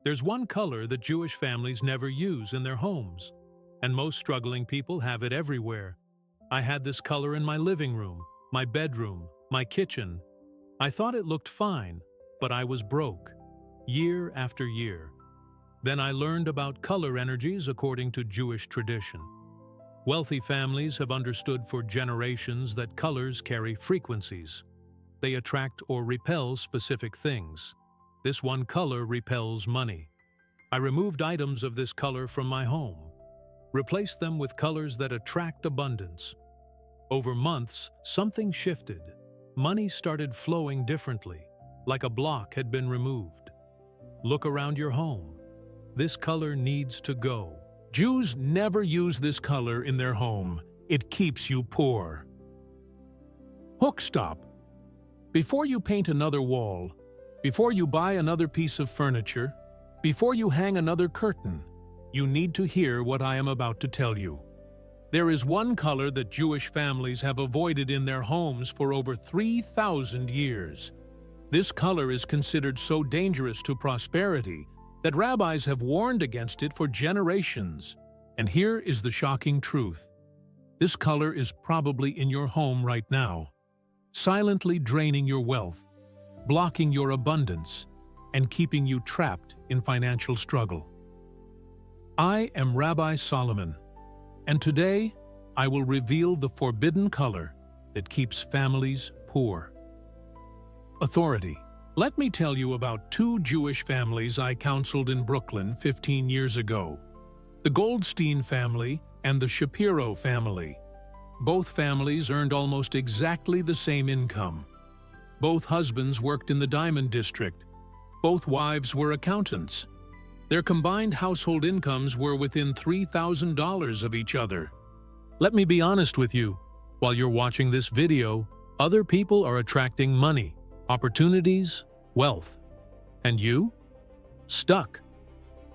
There's one color that Jewish families never use in their homes, and most struggling people have it everywhere. I had this color in my living room, my bedroom, my kitchen. I thought it looked fine, but I was broke, year after year. Then I learned about color energies according to Jewish tradition. Wealthy families have understood for generations that colors carry frequencies. They attract or repel specific things. This one color repels money. I removed items of this color from my home, replaced them with colors that attract abundance. Over months, something shifted. Money started flowing differently, like a block had been removed. Look around your home. This color needs to go. Jews never use this color in their home. It keeps you poor. Hook stop. Before you paint another wall, before you buy another piece of furniture, before you hang another curtain, you need to hear what I am about to tell you. There is one color that Jewish families have avoided in their homes for over 3,000 years. This color is considered so dangerous to prosperity that rabbis have warned against it for generations. And here is the shocking truth. This color is probably in your home right now, silently draining your wealth, blocking your abundance, and keeping you trapped in financial struggle. I am Rabbi Solomon, and today I will reveal the forbidden color that keeps families poor. Authority. Let me tell you about two Jewish families I counseled in Brooklyn 15 years ago. The Goldstein family and the Shapiro family. Both families earned almost exactly the same income. Both husbands worked in the Diamond District. Both wives were accountants. Their combined household incomes were within $3,000 of each other. Let me be honest with you. While you're watching this video, other people are attracting money, opportunities, wealth. And you? Stuck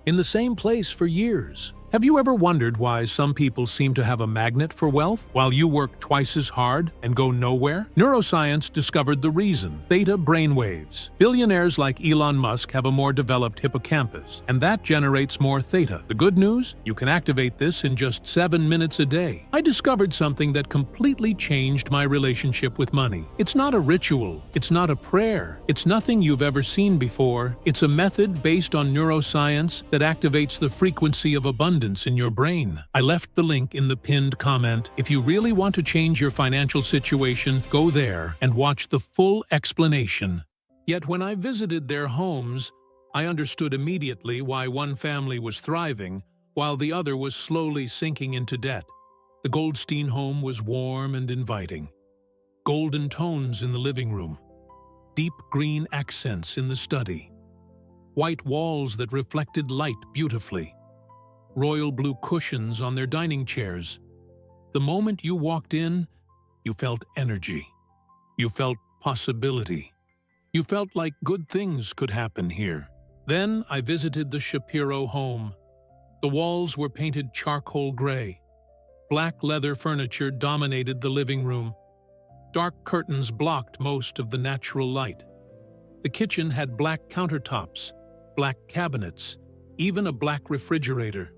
in the same place for years. Have you ever wondered why some people seem to have a magnet for wealth while you work twice as hard and go nowhere? Neuroscience discovered the reason: theta brainwaves. Billionaires like Elon Musk have a more developed hippocampus, and that generates more theta. The good news? You can activate this in just 7 minutes a day. I discovered something that completely changed my relationship with money. It's not a ritual. It's not a prayer. It's nothing you've ever seen before. It's a method based on neuroscience that activates the frequency of abundance in your brain. I left the link in the pinned comment. If you really want to change your financial situation, go there and watch the full explanation. Yet when I visited their homes, I understood immediately why one family was thriving while the other was slowly sinking into debt. The Goldstein home was warm and inviting. Golden tones in the living room. Deep green accents in the study. White walls that reflected light beautifully. Royal blue cushions on their dining chairs. The moment you walked in, you felt energy. You felt possibility. You felt like good things could happen here. Then I visited the Shapiro home. The walls were painted charcoal gray. Black leather furniture dominated the living room. Dark curtains blocked most of the natural light. The kitchen had black countertops, black cabinets, even a black refrigerator.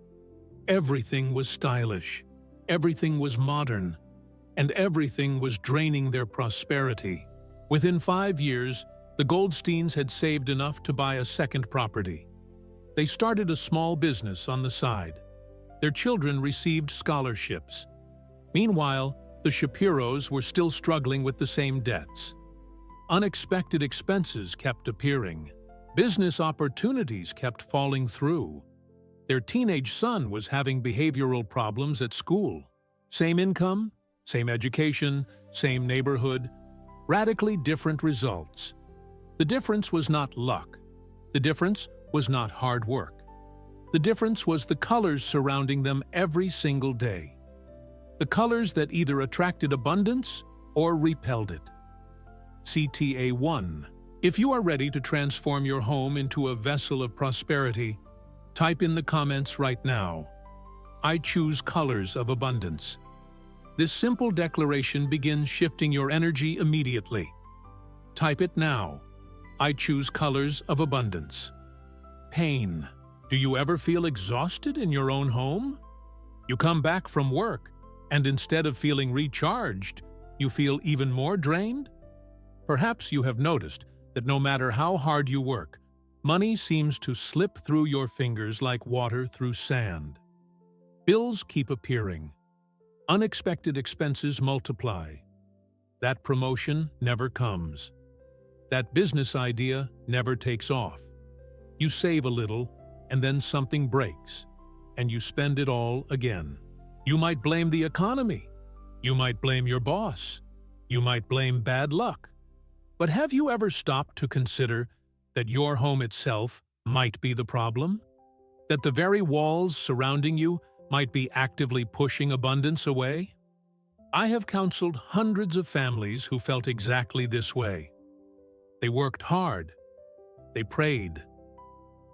Everything was stylish, everything was modern, and everything was draining their prosperity. Within 5 years, the Goldsteins had saved enough to buy a second property. They started a small business on the side. Their children received scholarships. Meanwhile, the Shapiros were still struggling with the same debts. Unexpected expenses kept appearing. Business opportunities kept falling through. Their teenage son was having behavioral problems at school. Same income, same education, same neighborhood, radically different results. The difference was not luck. The difference was not hard work. The difference was the colors surrounding them every single day. The colors that either attracted abundance or repelled it. CTA 1. If you are ready to transform your home into a vessel of prosperity, type in the comments right now, I choose colors of abundance. This simple declaration begins shifting your energy immediately. Type it now, I choose colors of abundance. pain. Do you ever feel exhausted in your own home? You come back from work, and instead of feeling recharged, you feel even more drained? Perhaps you have noticed that no matter how hard you work, money seems to slip through your fingers like water through sand. Bills keep appearing. Unexpected expenses multiply. That promotion never comes. That business idea never takes off. You save a little, and then something breaks, and you spend it all again. You might blame the economy. You might blame your boss. You might blame bad luck. But have you ever stopped to consider that your home itself might be the problem? That the very walls surrounding you might be actively pushing abundance away? I have counseled hundreds of families who felt exactly this way. They worked hard. They prayed.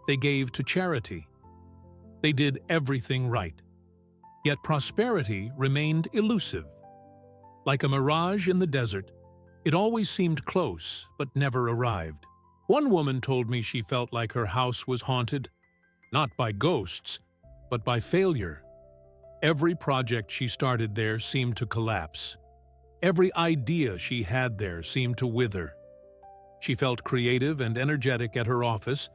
They gave to charity. They did everything right. Yet prosperity remained elusive. Like a mirage in the desert, it always seemed close but never arrived. One woman told me she felt like her house was haunted, not by ghosts, but by failure. Every project she started there seemed to collapse. Every idea she had there seemed to wither. She felt creative and energetic at her office,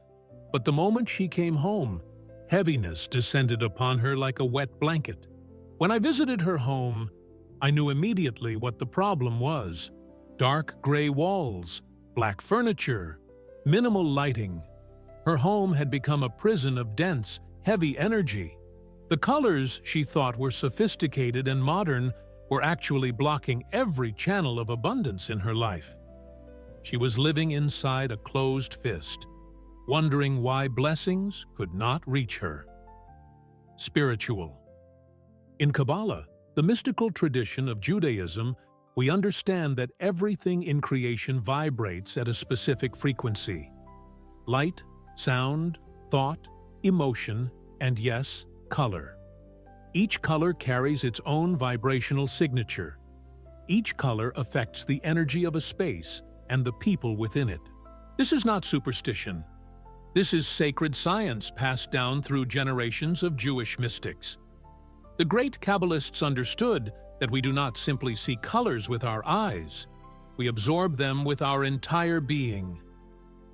but the moment she came home, heaviness descended upon her like a wet blanket. When I visited her home, I knew immediately what the problem was. Dark gray walls, black furniture, minimal lighting. Her home had become a prison of dense, heavy energy. The colors she thought were sophisticated and modern were actually blocking every channel of abundance in her life. She was living inside a closed fist, wondering why blessings could not reach her. Spiritual. In Kabbalah, the mystical tradition of Judaism, we understand that everything in creation vibrates at a specific frequency. Light, sound, thought, emotion, and yes, color. Each color carries its own vibrational signature. Each color affects the energy of a space and the people within it. This is not superstition. This is sacred science passed down through generations of Jewish mystics. The great Kabbalists understood that we do not simply see colors with our eyes, we absorb them with our entire being.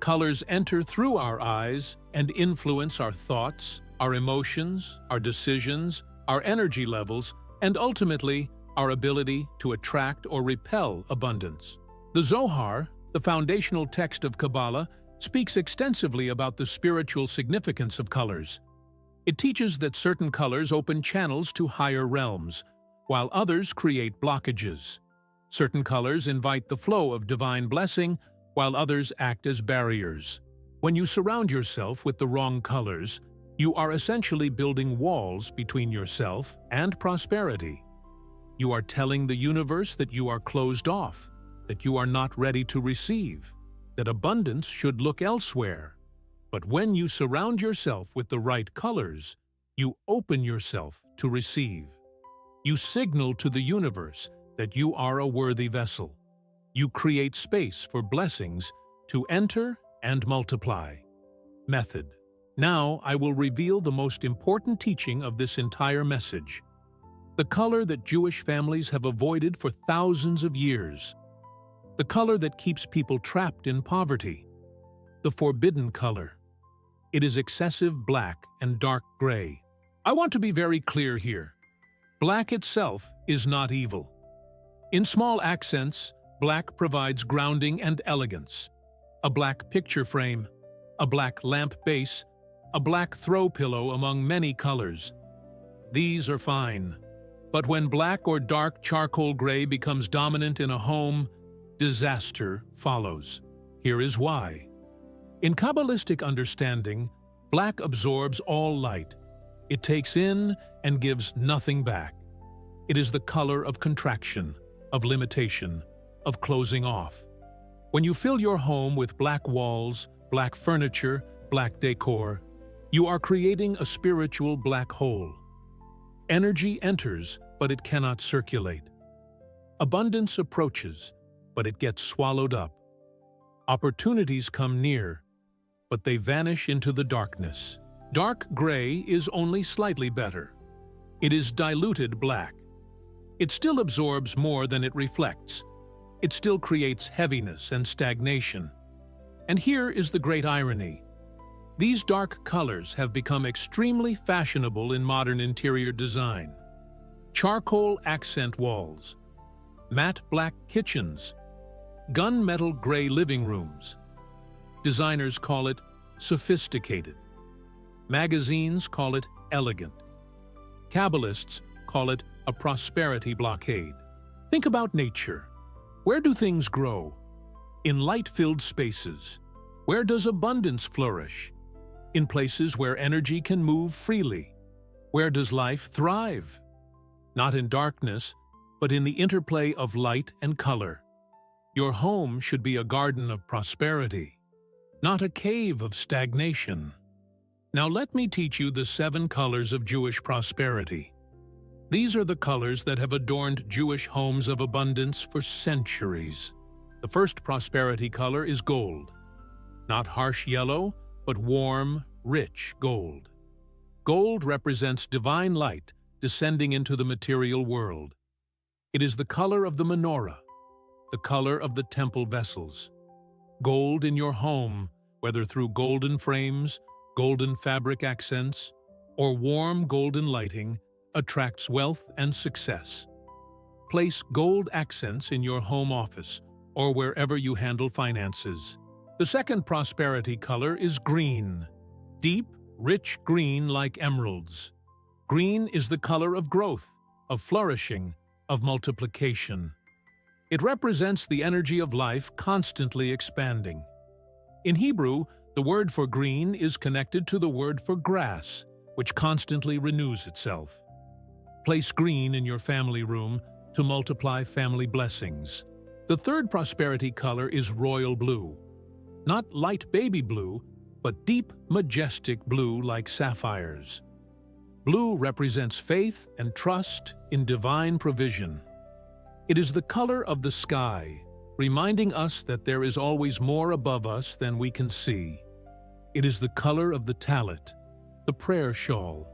Colors enter through our eyes and influence our thoughts, our emotions, our decisions, our energy levels, and ultimately, our ability to attract or repel abundance. The Zohar, the foundational text of Kabbalah, speaks extensively about the spiritual significance of colors. It teaches that certain colors open channels to higher realms, while others create blockages. Certain colors invite the flow of divine blessing, while others act as barriers. When you surround yourself with the wrong colors, you are essentially building walls between yourself and prosperity. You are telling the universe that you are closed off, that you are not ready to receive, that abundance should look elsewhere. But when you surround yourself with the right colors, you open yourself to receive. You signal to the universe that you are a worthy vessel. You create space for blessings to enter and multiply. Method. Now I will reveal the most important teaching of this entire message. The color that Jewish families have avoided for thousands of years. The color that keeps people trapped in poverty. The forbidden color. It is excessive black and dark gray. I want to be very clear here. Black itself is not evil. In small accents, black provides grounding and elegance. A black picture frame, a black lamp base, a black throw pillow among many colors. These are fine. But when black or dark charcoal gray becomes dominant in a home, disaster follows. Here is why. In Kabbalistic understanding, black absorbs all light. It takes in and gives nothing back. It is the color of contraction, of limitation, of closing off. When you fill your home with black walls, black furniture, black decor, you are creating a spiritual black hole. Energy enters, but it cannot circulate. Abundance approaches, but it gets swallowed up. Opportunities come near, but they vanish into the darkness. Dark gray is only slightly better. It is diluted black. It still absorbs more than it reflects. It still creates heaviness and stagnation. And here is the great irony. These dark colors have become extremely fashionable in modern interior design. Charcoal accent walls, matte black kitchens, gunmetal gray living rooms. Designers call it sophisticated. Magazines call it elegant. Kabbalists call it a prosperity blockade. Think about nature. Where do things grow? In light-filled spaces. Where does abundance flourish? In places where energy can move freely. Where does life thrive? Not in darkness, but in the interplay of light and color. Your home should be a garden of prosperity, not a cave of stagnation. Now let me teach you the 7 colors of Jewish prosperity. These are the colors that have adorned Jewish homes of abundance for centuries. The first prosperity color is gold. Not harsh yellow, but warm, rich gold. Gold represents divine light descending into the material world. It is the color of the menorah, the color of the temple vessels. Gold in your home, whether through golden frames, golden fabric accents, or warm golden lighting, attracts wealth and success. Place gold accents in your home office or wherever you handle finances. The second prosperity color is green. Deep, rich green like emeralds. Green is the color of growth, of flourishing, of multiplication. It represents the energy of life constantly expanding. In Hebrew, the word for green is connected to the word for grass, which constantly renews itself. Place green in your family room to multiply family blessings. The third prosperity color is royal blue. Not light baby blue, but deep, majestic blue like sapphires. Blue represents faith and trust in divine provision. It is the color of the sky, reminding us that there is always more above us than we can see. It is the color of the tallit, the prayer shawl.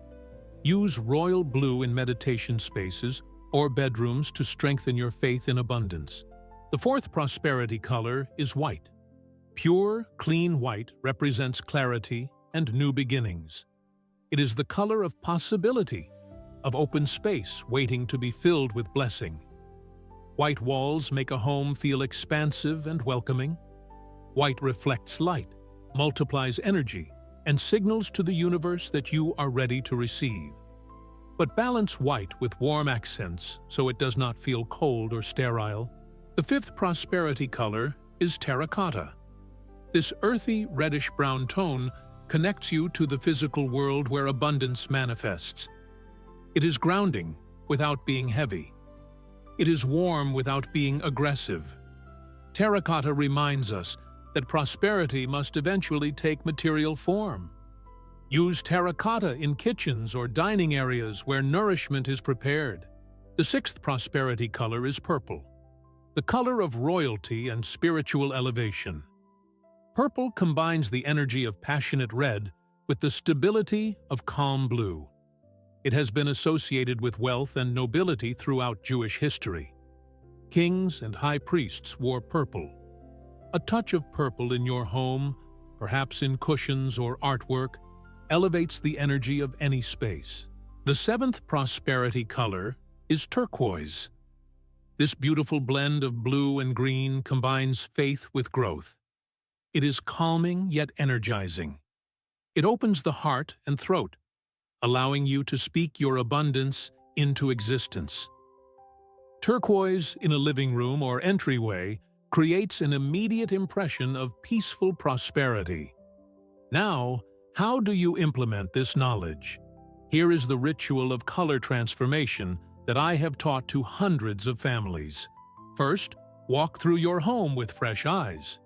Use royal blue in meditation spaces or bedrooms to strengthen your faith in abundance. The fourth prosperity color is white. Pure, clean white represents clarity and new beginnings. It is the color of possibility, of open space waiting to be filled with blessing. White walls make a home feel expansive and welcoming. White reflects light, multiplies energy, and signals to the universe that you are ready to receive. But balance white with warm accents so it does not feel cold or sterile. The fifth prosperity color is terracotta. This earthy, reddish-brown tone connects you to the physical world where abundance manifests. It is grounding without being heavy. It is warm without being aggressive. Terracotta reminds us that prosperity must eventually take material form. Use terracotta in kitchens or dining areas where nourishment is prepared. The sixth prosperity color is purple, the color of royalty and spiritual elevation. Purple combines the energy of passionate red with the stability of calm blue. It has been associated with wealth and nobility throughout Jewish history. Kings and high priests wore purple. A touch of purple in your home, perhaps in cushions or artwork, elevates the energy of any space. The seventh prosperity color is turquoise. This beautiful blend of blue and green combines faith with growth. It is calming yet energizing. It opens the heart and throat, allowing you to speak your abundance into existence. Turquoise in a living room or entryway creates an immediate impression of peaceful prosperity. Now, how do you implement this knowledge? Here is the ritual of color transformation that I have taught to hundreds of families. First, walk through your home with fresh eyes.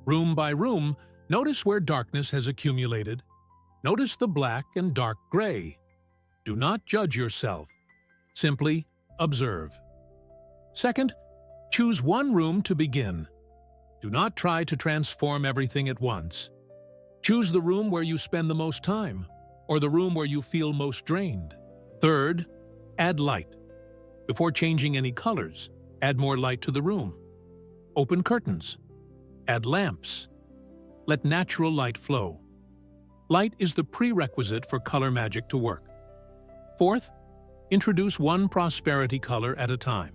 Room by room, notice where darkness has accumulated. Notice the black and dark gray. Do not judge yourself. Simply observe. Second, choose one room to begin. Do not try to transform everything at once. Choose the room where you spend the most time, or the room where you feel most drained. Third, add light. Before changing any colors, add more light to the room. Open curtains. Add lamps. Let natural light flow. Light is the prerequisite for color magic to work. Fourth, introduce one prosperity color at a time.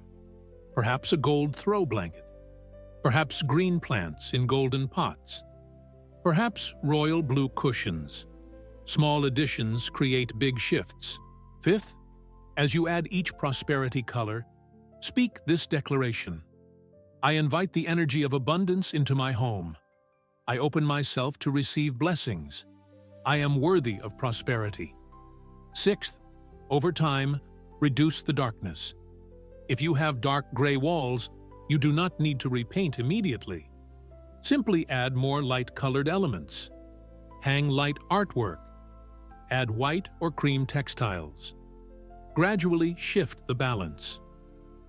Perhaps a gold throw blanket. Perhaps green plants in golden pots. Perhaps royal blue cushions. Small additions create big shifts. Fifth, as you add each prosperity color, speak this declaration. I invite the energy of abundance into my home. I open myself to receive blessings. I am worthy of prosperity. Sixth, over time, reduce the darkness. If you have dark gray walls, you do not need to repaint immediately. Simply add more light-colored elements. Hang light artwork. Add white or cream textiles. Gradually shift the balance.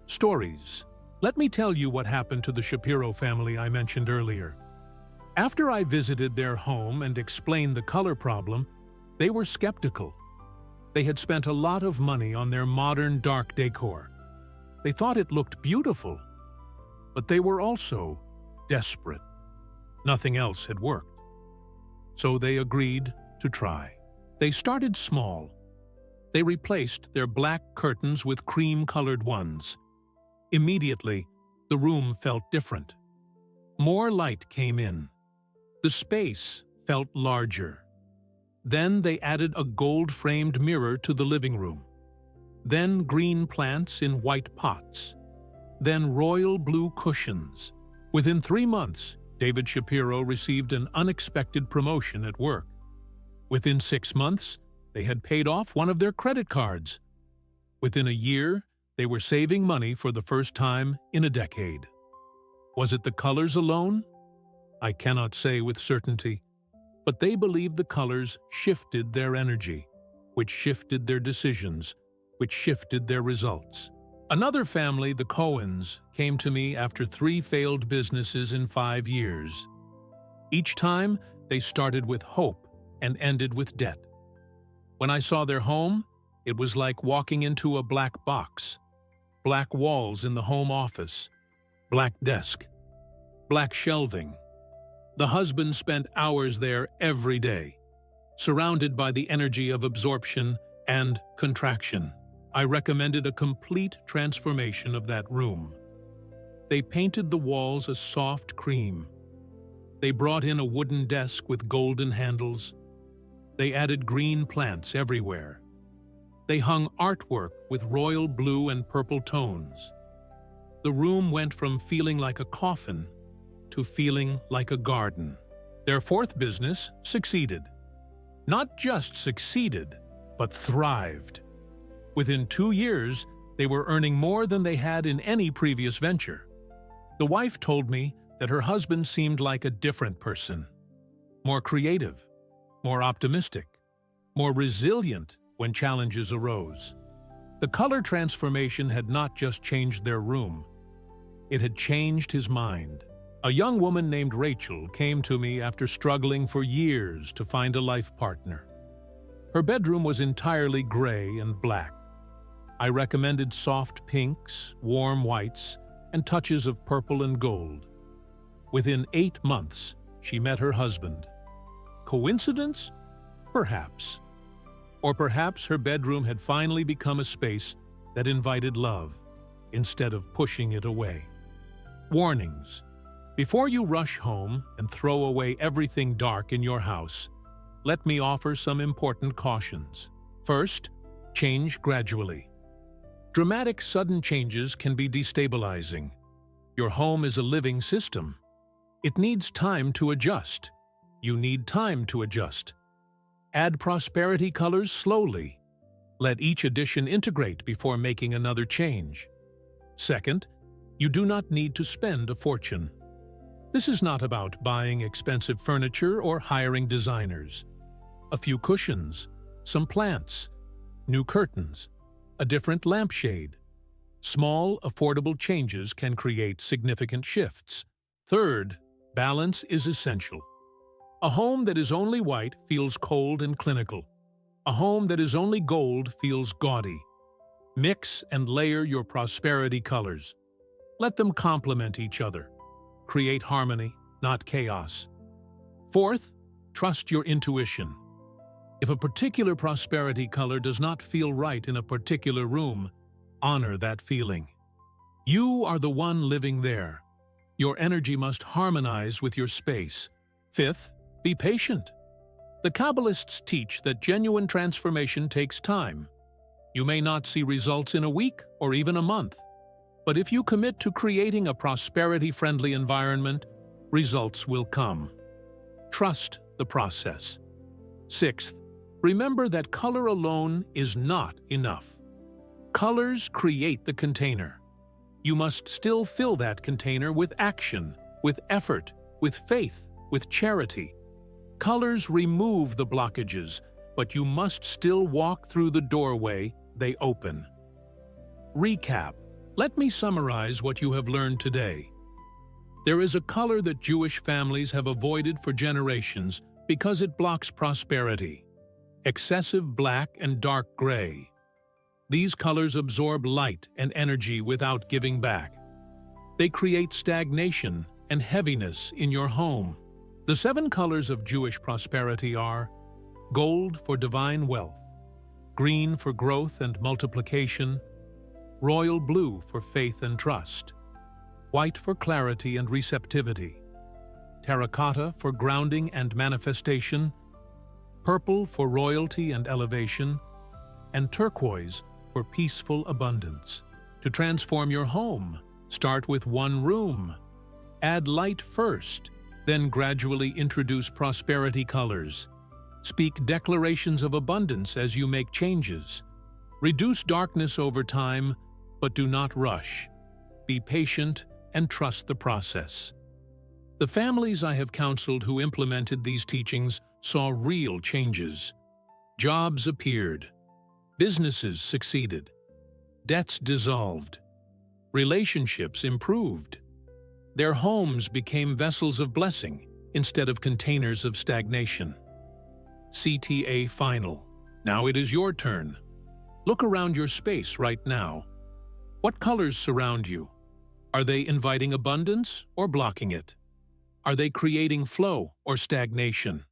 Stories. Let me tell you what happened to the Shapiro family I mentioned earlier. After I visited their home and explained the color problem, they were skeptical. They had spent a lot of money on their modern dark decor. They thought it looked beautiful, but they were also desperate. Nothing else had worked. So they agreed to try. They started small. They replaced their black curtains with cream-colored ones. Immediately, the room felt different. More light came in. The space felt larger. Then they added a gold-framed mirror to the living room. Then green plants in white pots. Then royal blue cushions. Within 3 months, David Shapiro received an unexpected promotion at work. Within 6 months, they had paid off one of their credit cards. Within a year, they were saving money for the first time in a decade. Was it the colors alone? I cannot say with certainty, but they believed the colors shifted their energy, which shifted their decisions, which shifted their results. Another family, the Cohens, came to me after 3 failed businesses in 5 years. Each time, they started with hope and ended with debt. When I saw their home, it was like walking into a black box. Black walls in the home office, black desk, black shelving. The husband spent hours there every day, surrounded by the energy of absorption and contraction. I recommended a complete transformation of that room. They painted the walls a soft cream. They brought in a wooden desk with golden handles. They added green plants everywhere. They hung artwork with royal blue and purple tones. The room went from feeling like a coffin to feeling like a garden. Their 4th business succeeded. Not just succeeded, but thrived. Within 2 years, they were earning more than they had in any previous venture. The wife told me that her husband seemed like a different person. More creative, more optimistic, more resilient when challenges arose. The color transformation had not just changed their room. It had changed his mind. A young woman named Rachel came to me after struggling for years to find a life partner. Her bedroom was entirely gray and black. I recommended soft pinks, warm whites, and touches of purple and gold. Within 8 months, she met her husband. Coincidence? Perhaps. Or perhaps her bedroom had finally become a space that invited love, instead of pushing it away. Warnings. Before you rush home and throw away everything dark in your house, let me offer some important cautions. First, change gradually. Dramatic, sudden changes can be destabilizing. Your home is a living system. It needs time to adjust. You need time to adjust. Add prosperity colors slowly. Let each addition integrate before making another change. Second, you do not need to spend a fortune. This is not about buying expensive furniture or hiring designers. A few cushions, some plants, new curtains, a different lampshade. Small, affordable changes can create significant shifts. Third, balance is essential. A home that is only white feels cold and clinical. A home that is only gold feels gaudy. Mix and layer your prosperity colors. Let them complement each other. Create harmony, not chaos. Fourth, trust your intuition. If a particular prosperity color does not feel right in a particular room, honor that feeling. You are the one living there. Your energy must harmonize with your space. Fifth, be patient. The Kabbalists teach that genuine transformation takes time. You may not see results in a week or even a month, but if you commit to creating a prosperity-friendly environment, results will come. Trust the process. Sixth, remember that color alone is not enough. Colors create the container. You must still fill that container with action, with effort, with faith, with charity. Colors remove the blockages, but you must still walk through the doorway they open. Recap. Let me summarize what you have learned today. There is a color that Jewish families have avoided for generations because it blocks prosperity. Excessive black and dark gray. These colors absorb light and energy without giving back. They create stagnation and heaviness in your home. The 7 colors of Jewish prosperity are: gold for divine wealth, green for growth and multiplication, royal blue for faith and trust, white for clarity and receptivity, terracotta for grounding and manifestation, purple for royalty and elevation, and turquoise for peaceful abundance. To transform your home, start with one room. Add light first, then gradually introduce prosperity colors. Speak declarations of abundance as you make changes. Reduce darkness over time, but do not rush. Be patient and trust the process. The families I have counseled who implemented these teachings saw real changes. Jobs appeared. Businesses succeeded. Debts dissolved. Relationships improved. Their homes became vessels of blessing instead of containers of stagnation. CTA Final. Now it is your turn. Look around your space right now. What colors surround you? Are they inviting abundance or blocking it? Are they creating flow or stagnation?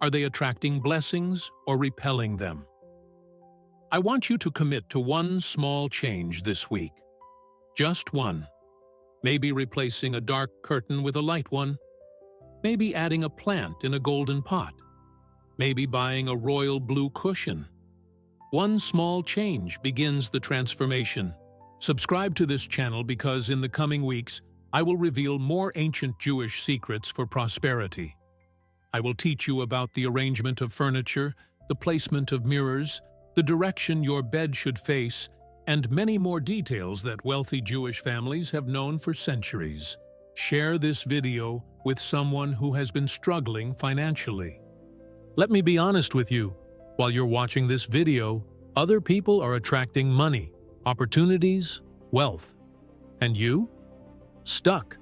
Are they attracting blessings or repelling them? I want you to commit to one small change this week. Just one. Maybe replacing a dark curtain with a light one. Maybe adding a plant in a golden pot. Maybe buying a royal blue cushion. One small change begins the transformation. Subscribe to this channel because in the coming weeks, I will reveal more ancient Jewish secrets for prosperity. I will teach you about the arrangement of furniture, the placement of mirrors, the direction your bed should face, and many more details that wealthy Jewish families have known for centuries. Share this video with someone who has been struggling financially. Let me be honest with you. While you're watching this video, other people are attracting money, opportunities, wealth. And you? Stuck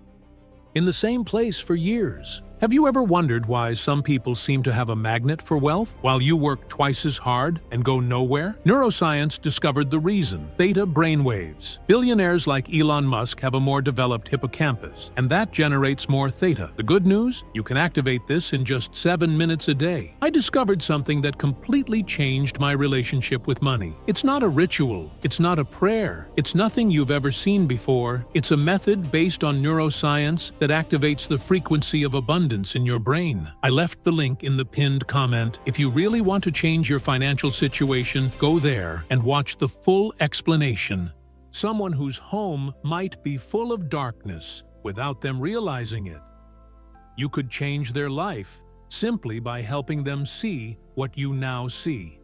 in the same place for years. Have you ever wondered why some people seem to have a magnet for wealth while you work twice as hard and go nowhere? Neuroscience discovered the reason: theta brainwaves. Billionaires like Elon Musk have a more developed hippocampus, and that generates more theta. The good news? You can activate this in just 7 minutes a day. I discovered something that completely changed my relationship with money. It's not a ritual. It's not a prayer. It's nothing you've ever seen before. It's a method based on neuroscience that activates the frequency of abundance in your brain. I left the link in the pinned comment. If you really want to change your financial situation, go there and watch the full explanation. Someone whose home might be full of darkness without them realizing it. You could change their life simply by helping them see what you now see.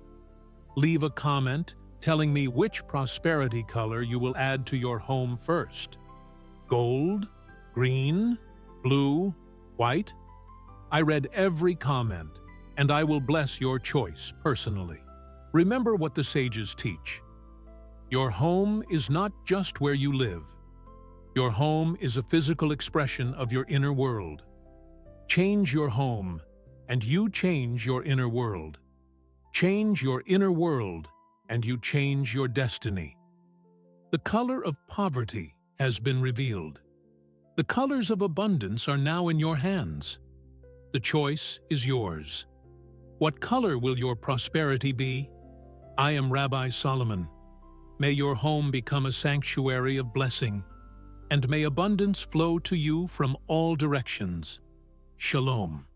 Leave a comment telling me which prosperity color you will add to your home first. Gold, green, blue, white? I read every comment, and I will bless your choice personally. Remember what the sages teach. Your home is not just where you live. Your home is a physical expression of your inner world. Change your home, and you change your inner world. Change your inner world, and you change your destiny. The color of poverty has been revealed. The colors of abundance are now in your hands. The choice is yours. What color will your prosperity be? I am Rabbi Solomon. May your home become a sanctuary of blessing, and may abundance flow to you from all directions. Shalom.